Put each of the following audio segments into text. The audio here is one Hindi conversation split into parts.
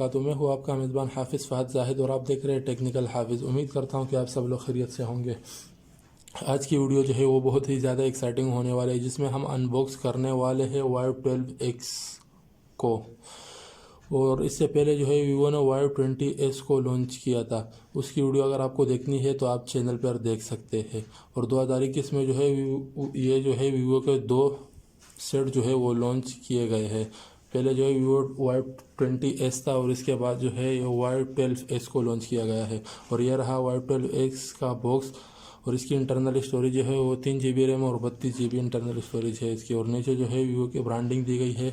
वबरकातुहू। मैं हूँ आपका मेज़बान हाफिज़ फ़हद जाहिद और आप देख रहे हैं टेक्निकल हाफिज़। उम्मीद करता हूँ कि आप सब लोग खैरियत से होंगे। आज की वीडियो जो है वो बहुत ही ज़्यादा एक्साइटिंग होने वाली है, जिसमें हम अनबॉक्स करने वाले हैं Y12s को। और इससे पहले जो है वीवो ने Y20s को लॉन्च किया था। उसकी वीडियो अगर आपको देखनी है तो आप चैनल पर देख सकते हैं। और 2021 में जो है ये जो है वीवो के 2 सेट जो है वो लॉन्च किए गए हैं। पहले जो है वीवो Y20s था और इसके बाद जो है ये Y12s को लॉन्च किया गया है। और यह रहा Y12s का बॉक्स। और इसकी इंटरनल स्टोरेज जो है वो 3 GB रैम और 32 GB इंटरनल स्टोरेज है इसकी। और नीचे जो है वीवो की ब्रांडिंग दी गई है।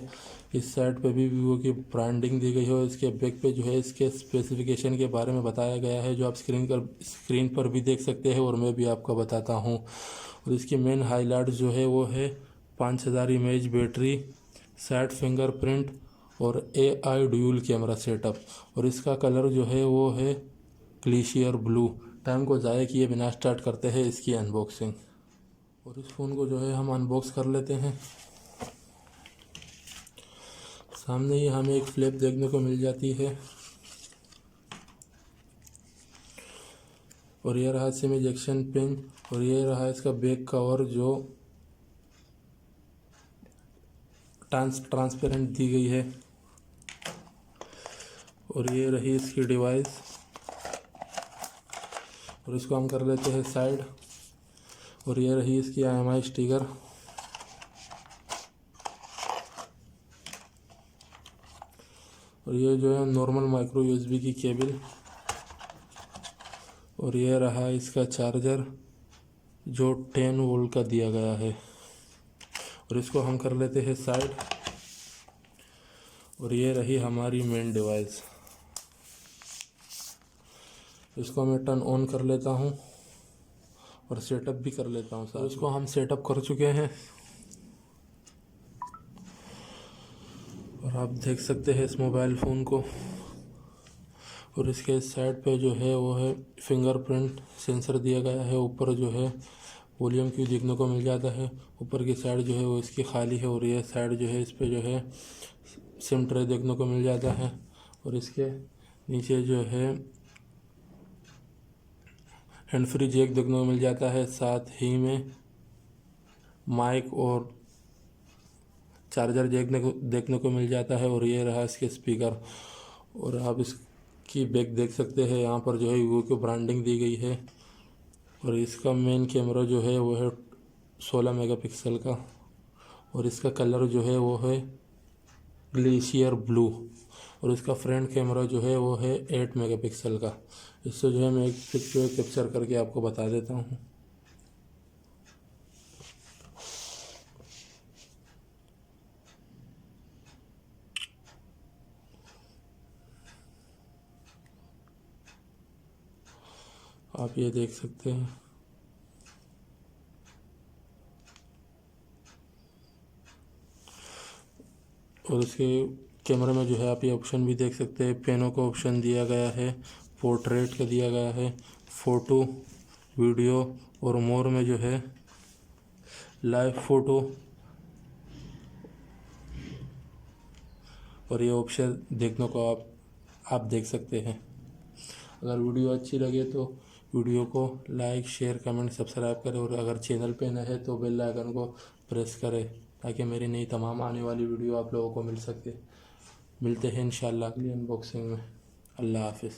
इस साइड पे भी वीवो की ब्रांडिंग दी गई है और इसके बैक पे जो है इसके स्पेसिफिकेशन के बारे में बताया गया है, जो आप स्क्रीन पर भी देख सकते हैं और मैं भी आपको बताता हूँ। और इसकी मेन हाईलाइट जो है वो है 5000 इमेज बैटरी, 60 फिंगरप्रिंट और AI ड्यूल कैमरा सेटअप। और इसका कलर जो है वो है ग्लेशियर ब्लू। टाइम को ज़ाया किए बिना स्टार्ट करते हैं इसकी अनबॉक्सिंग। और इस फ़ोन को जो है हम अनबॉक्स कर लेते हैं। सामने ही हमें एक फ्लैप देखने को मिल जाती है। और ये रहा सिम इजेक्शन पिन। और ये रहा इसका बैक कवर जो ट्रांसपेरेंट दी गई है। और ये रही इसकी डिवाइस। और इसको हम कर लेते हैं साइड। और ये रही इसकी IMI स्टिकर। और ये जो है नॉर्मल माइक्रो USB की केबल। और ये रहा इसका चार्जर जो 10 वोल्ट का दिया गया है। और इसको हम कर लेते हैं साइड। और ये रही हमारी मेन डिवाइस। इसको मैं टर्न ऑन कर लेता हूँ और सेटअप भी कर लेता हूँ। सर इसको हम सेटअप कर चुके हैं और आप देख सकते हैं इस मोबाइल फ़ोन को। और इसके साइड पे जो है वो है फिंगरप्रिंट सेंसर दिया गया है। ऊपर जो है वॉल्यूम क्यू देखने को मिल जाता है। ऊपर की साइड जो है वो इसकी खाली है। और ये साइड जो है इस पे जो है सिम ट्रे देखने को मिल जाता है। और इसके नीचे जो है हैंड फ्री जैक देखने को मिल जाता है। साथ ही में माइक और चार्जर जैक देखने को मिल जाता है। और ये रहा इसके स्पीकर। और आप इसकी बैक देख सकते हैं, यहाँ पर जो है वीवो की ब्रांडिंग दी गई है। और इसका मेन कैमरा जो है वो है 16 मेगापिक्सल का। और इसका कलर जो है वो है ग्लेशियर ब्लू। और इसका फ्रंट कैमरा जो है वो है 8 मेगापिक्सल का। इससे जो है मैं एक पिक्चर कैप्चर करके आपको बता देता हूँ। आप ये देख सकते हैं। और इसके कैमरे में जो है आप ये ऑप्शन भी देख सकते हैं। पेनों का ऑप्शन दिया गया है, पोर्ट्रेट का दिया गया है, फ़ोटो, वीडियो और मोर में जो है लाइव फ़ोटो। और ये ऑप्शन देखने को आप देख सकते हैं। अगर वीडियो अच्छी लगे तो वीडियो को लाइक, शेयर, कमेंट, सब्सक्राइब करें। और अगर चैनल पे नए है तो बेल आइकन को प्रेस करें ताकि मेरी नई तमाम आने वाली वीडियो आप लोगों को मिल सके। मिलते हैं इंशाल्लाह अगली अनबॉक्सिंग में। अल्लाह हाफिज़।